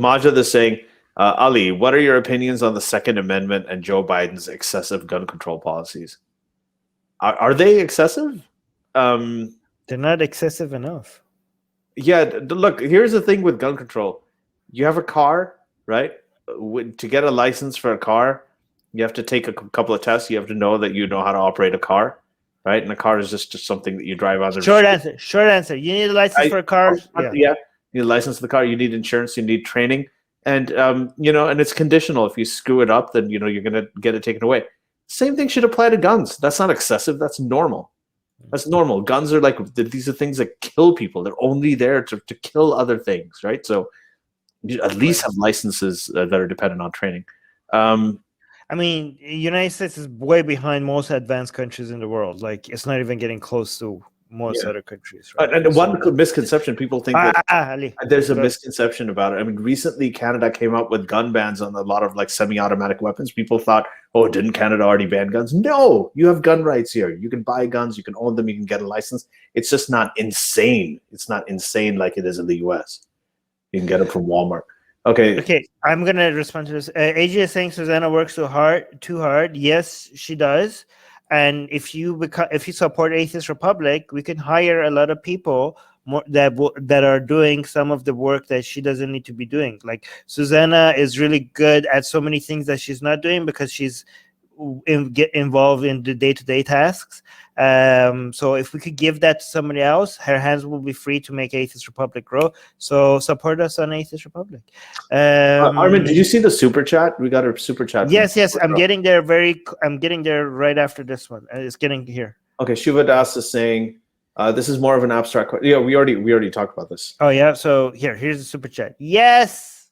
Majid is saying, Ali, what are your opinions on the Second Amendment and Joe Biden's excessive gun control policies? Are they excessive? They're not excessive enough. Yeah, look, here's the thing with gun control. You have a car, right? To get a license for a car, you have to take a couple of tests. You have to know that you know how to operate a car, right? And a car is just something that you drive on. Short answer. You need a license for a car? Yeah. You need a license for the car. You need insurance. You need training. And, and it's conditional. If you screw it up, then, you're going to get it taken away. Same thing should apply to guns. That's not excessive. That's normal. That's normal. Guns are these are things that kill people. They're only there to kill other things, right? So you at least have licenses that are dependent on training. United States is way behind most advanced countries in the world. Like, it's not even getting close to most other countries. Right? And one misconception, people think there's a misconception about it. I mean, recently Canada came up with gun bans on a lot of semi-automatic weapons. People thought, oh, didn't Canada already ban guns? No, you have gun rights here. You can buy guns, you can own them, you can get a license. It's just not insane. It's not insane like it is in the US. You can get it from Walmart. Okay, I'm going to respond to this. AJ is saying Susanna works too hard. Yes, she does. And if you support Atheist Republic, we can hire a lot of people that are doing some of the work that she doesn't need to be doing. Like, Susanna is really good at so many things that she's not doing because she's get involved in the day-to-day tasks. So if we could give that to somebody else, her hands will be free to make Atheist Republic grow. So support us on Atheist Republic. Armin, did you see the super chat? We got a super chat. Yes. I'm getting there right after this one. It's getting here. Okay, Shiva Das is saying, this is more of an abstract question. Yeah, we already talked about this. Oh yeah. So here's the super chat. Yes.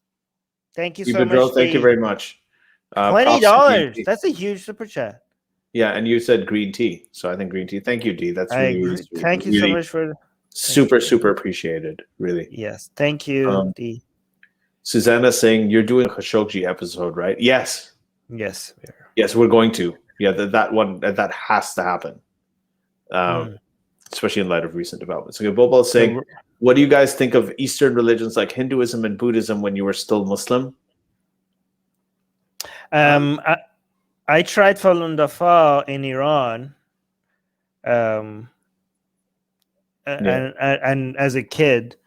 Thank you so much. Thank you very much. $20. That's a huge super chat. Yeah, and you said green tea, so I think green tea. Thank you, D. That's really thank you so much for super appreciated. Really. Yes, thank you, D. Susanna saying you're doing a Khashoggi episode, right? Yes. Yes, we are. Yes, we're going to. Yeah, that one that has to happen. Especially in light of recent developments. Okay, Bobo is saying, what do you guys think of Eastern religions like Hinduism and Buddhism when you were still Muslim? I tried Falun Dafa in Iran, and as a kid,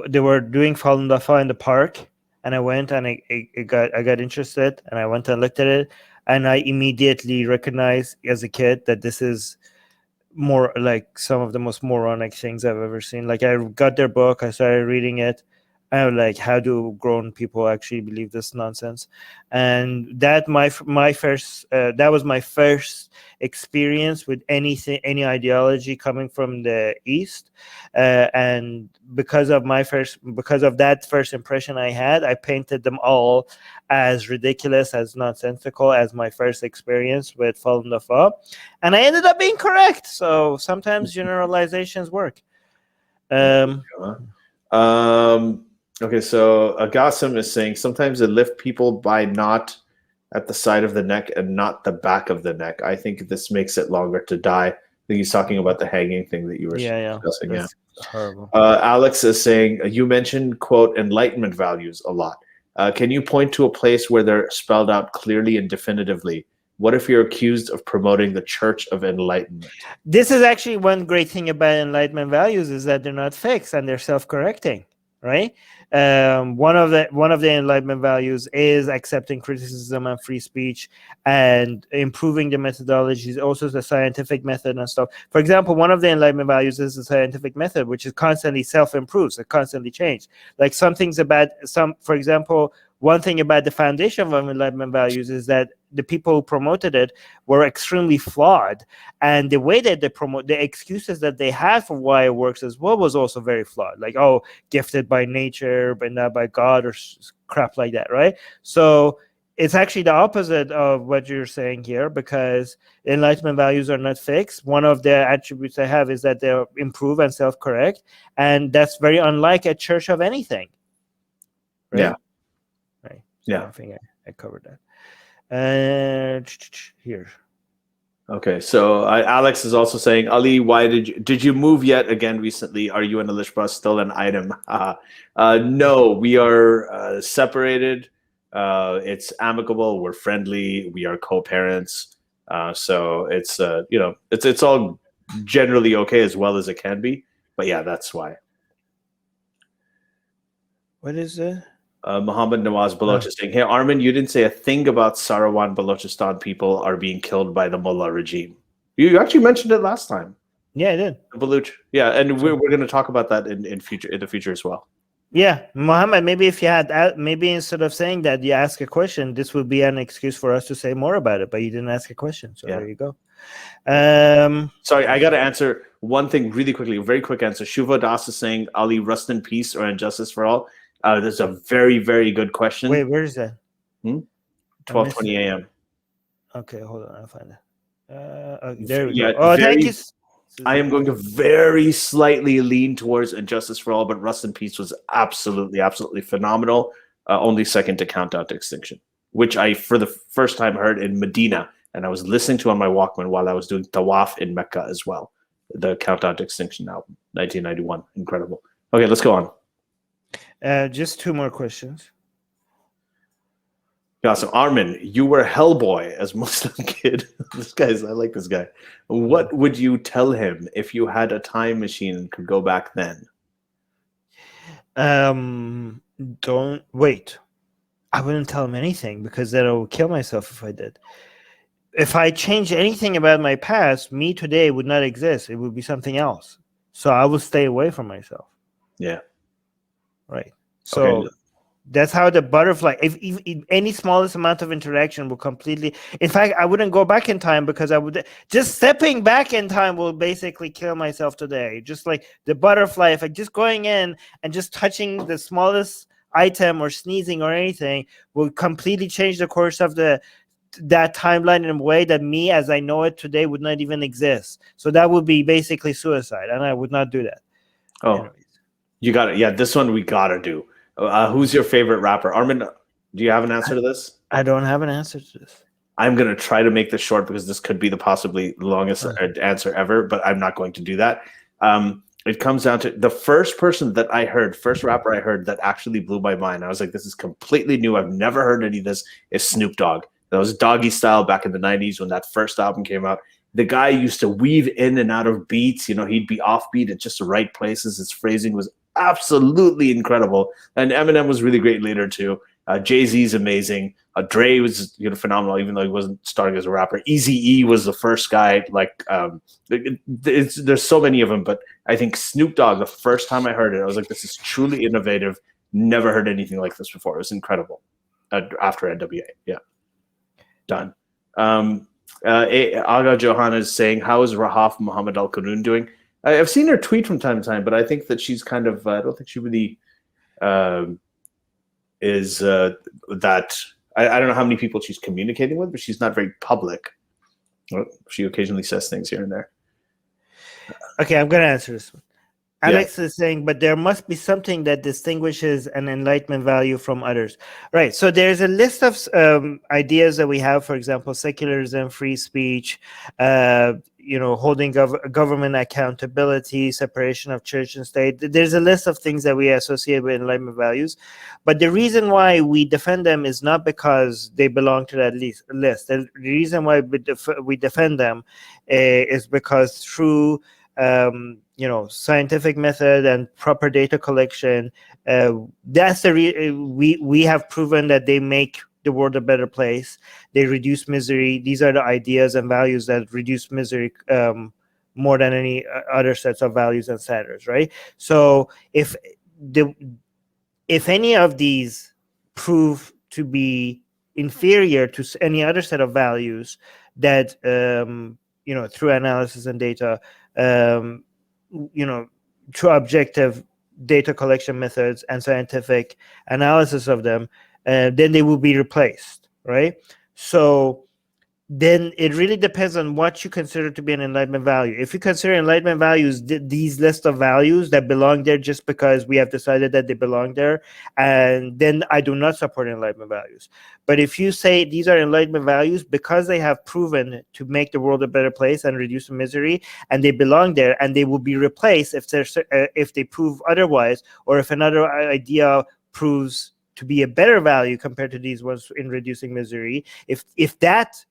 they were doing Falun Dafa in the park, and I went and I got interested, and I went and looked at it, and I immediately recognized as a kid that this is more like some of the most moronic things I've ever seen. Like, I got their book, I started reading it. I was like, how do grown people actually believe this nonsense? And that that was my first experience with any ideology coming from the East. And because of that first impression I had, I painted them all as ridiculous, as nonsensical as my first experience with Falun Dafa. And I ended up being correct. So sometimes generalizations work. Okay, so Agassim is saying sometimes they lift people by not at the side of the neck and not the back of the neck. I think this makes it longer to die. I think he's talking about the hanging thing that you were discussing. That's horrible. Alex is saying, you mentioned, quote, enlightenment values a lot. Can you point to a place where they're spelled out clearly and definitively? What if you're accused of promoting the Church of Enlightenment? This is actually one great thing about enlightenment values is that they're not fixed and they're self-correcting, right? One of the enlightenment values is accepting criticism and free speech and improving the methodologies, also the scientific method and stuff. For example, one of the enlightenment values is the scientific method, which is constantly self-improves, it constantly changes. Like for example, one thing about the foundation of enlightenment values is that the people who promoted it were extremely flawed, and the way that they promote the excuses that they had for why it works as well was also very flawed. Like, oh, gifted by nature but not by God, or crap like that, right? So it's actually the opposite of what you're saying here, because enlightenment values are not fixed. One of the attributes they have is that they improve and self-correct, and that's very unlike a church of anything, right? Yeah. Right. So I think I covered that. Here. Okay, so Alex is also saying, Ali, why did you move yet again recently? Are you and Alishba still an item? No, we are separated. It's amicable. We're friendly. We are co-parents. So it's it's all generally okay, as well as it can be. But yeah, that's why. What is it? Muhammad Nawaz Baloch is saying, hey, Armin, you didn't say a thing about Sarawak Balochistan people are being killed by the mullah regime. You actually mentioned it last time. Yeah, I did. The Baluch. Yeah, and we're going to talk about that in the future as well. Yeah, Muhammad, maybe if you had, maybe instead of saying that, you ask a question, this would be an excuse for us to say more about it, but you didn't ask a question. So there you go. Sorry, I got to answer one thing really quickly. A very quick answer. Shuva Das is saying, Ali, rest in peace or injustice for all. There's a very, very good question. Wait, where is that? 12:20 a.m. Okay, hold on. I'll find it. There we go. Oh, thank you. I am going to very slightly lean towards injustice for all, but rest in peace was absolutely, absolutely phenomenal. Only second to Countdown to Extinction, which I, for the first time, heard in Medina, and I was listening to on my Walkman while I was doing Tawaf in Mecca as well. The Countdown to Extinction album, 1991. Incredible. Okay, let's go on. Just two more questions. Awesome. Armin, you were Hellboy as Muslim kid. I like this guy. What would you tell him if you had a time machine and could go back then? Don't wait. I wouldn't tell him anything, because then I would kill myself if I did. If I changed anything about my past, me today would not exist. It would be something else. So I would stay away from myself. Yeah. Right. So that's how the butterfly, if any smallest amount of interaction will completely, in fact, I wouldn't go back in time, because I would just stepping back in time will basically kill myself today. Just like the butterfly, if I just going in and just touching the smallest item or sneezing or anything will completely change the course of that timeline in a way that me as I know it today would not even exist. So that would be basically suicide, and I would not do that. Oh, anyways. You got it. Yeah, this one we got to do. Who's your favorite rapper? Armin, do you have an answer to this? I don't have an answer to this. I'm going to try to make this short, because this could be the possibly longest answer ever, but I'm not going to do that. It comes down to the first rapper I heard that actually blew my mind. I was like, this is completely new. I've never heard any of this. Is Snoop Dogg. That was Doggy Style back in the 90s when that first album came out. The guy used to weave in and out of beats. He'd be offbeat at just the right places. His phrasing was absolutely incredible. And Eminem was really great later too. Jay-Z's amazing. Dre was phenomenal, even though he wasn't starting as a rapper. Eazy-E was the first guy. There's so many of them, but I think Snoop Dogg, the first time I heard it, I was like, this is truly innovative. Never heard anything like this before. It was incredible. After NWA, yeah. Done. Aga Johanna is saying, how is Rahaf Muhammad Al-Qanun doing? I've seen her tweet from time to time, but I think that she's kind of, I don't think she really is that, I don't know how many people she's communicating with, but she's not very public. She occasionally says things here and there. Okay, I'm going to answer this one. Alex is saying, but there must be something that distinguishes an enlightenment value from others. Right. So there's a list of ideas that we have, for example, secularism, free speech, holding government accountability, separation of church and state. There's a list of things that we associate with enlightenment values. But the reason why we defend them is not because they belong to that list. The reason why we defend them is because through scientific method and proper data collection, that's we have proven that they make the world a better place. They reduce misery. These are the ideas and values that reduce misery more than any other sets of values and standards, right? So if any of these prove to be inferior to any other set of values that through analysis and data, through objective data collection methods and scientific analysis of them, then they will be replaced, right? So then it really depends on what you consider to be an enlightenment value. If you consider enlightenment values these list of values that belong there just because we have decided that they belong there, and then I do not support enlightenment values. But if you say these are enlightenment values because they have proven to make the world a better place and reduce the misery, and they belong there, and they will be replaced if they prove otherwise, or if another idea proves to be a better value compared to these ones in reducing misery, if that's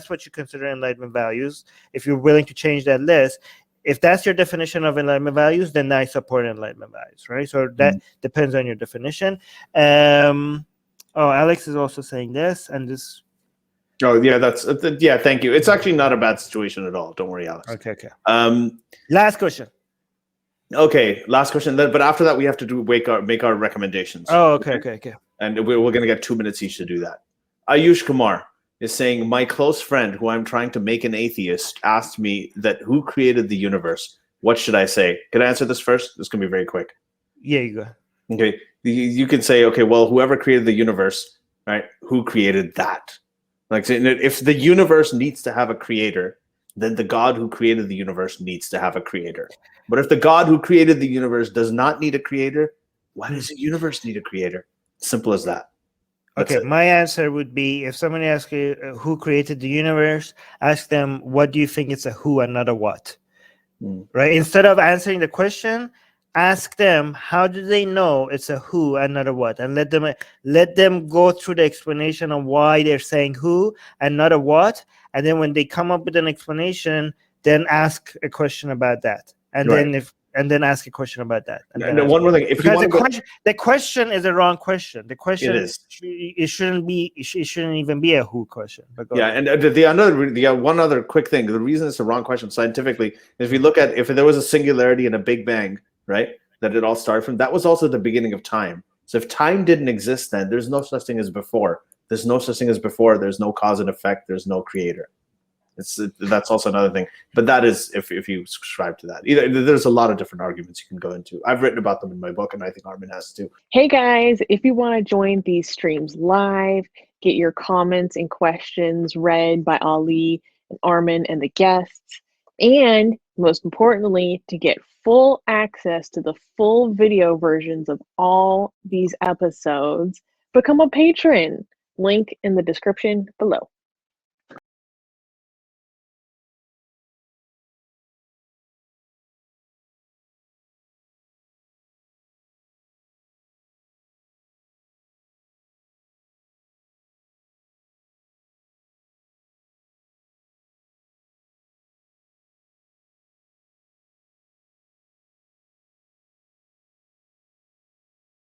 what you consider enlightenment values, if you're willing to change that list, if that's your definition of enlightenment values, then I support enlightenment values, right? So that depends on your definition. Oh, Alex is also saying this, and this. Oh yeah, yeah. Thank you. It's actually not a bad situation at all. Don't worry, Alex. Okay. Last question. Okay, last question. But after that, we have to make our recommendations. Oh, okay. And we're going to get 2 minutes each to do that. Ayush Kumar is saying, my close friend who I'm trying to make an atheist asked me that who created the universe. What should I say? Can I answer this first? This can be very quick. Yeah, you go. Okay, you can say, okay, well, whoever created the universe, right? Who created that? Like, if the universe needs to have a creator, then the God who created the universe needs to have a creator. But if the God who created the universe does not need a creator, why does the universe need a creator? Simple as that. Okay, my answer would be, if somebody asks you who created the universe, ask them, what do you think it's a who and not a what? Right? Instead of answering the question, ask them, how do they know it's a who and not a what? And let them go through the explanation of why they're saying who and not a what. And then when they come up with an explanation, then ask a question about that. And then ask a question about that. And one more thing, the question is a wrong question. The question is. It shouldn't even be a who question. Yeah, and the one other quick thing. The reason it's a wrong question scientifically is, if you look at, if there was a singularity and a Big Bang, right, that it all started from, that was also the beginning of time. So if time didn't exist, then there's no such thing as before. There's no such thing as before. There's no cause and effect. There's no creator. That's also another thing. But that is if you subscribe to that. There's a lot of different arguments you can go into. I've written about them in my book, and I think Armin has too. Hey guys, if you want to join these streams live, get your comments and questions read by Ali and Armin and the guests, and most importantly, to get full access to the full video versions of all these episodes, become a patron. Link in the description below.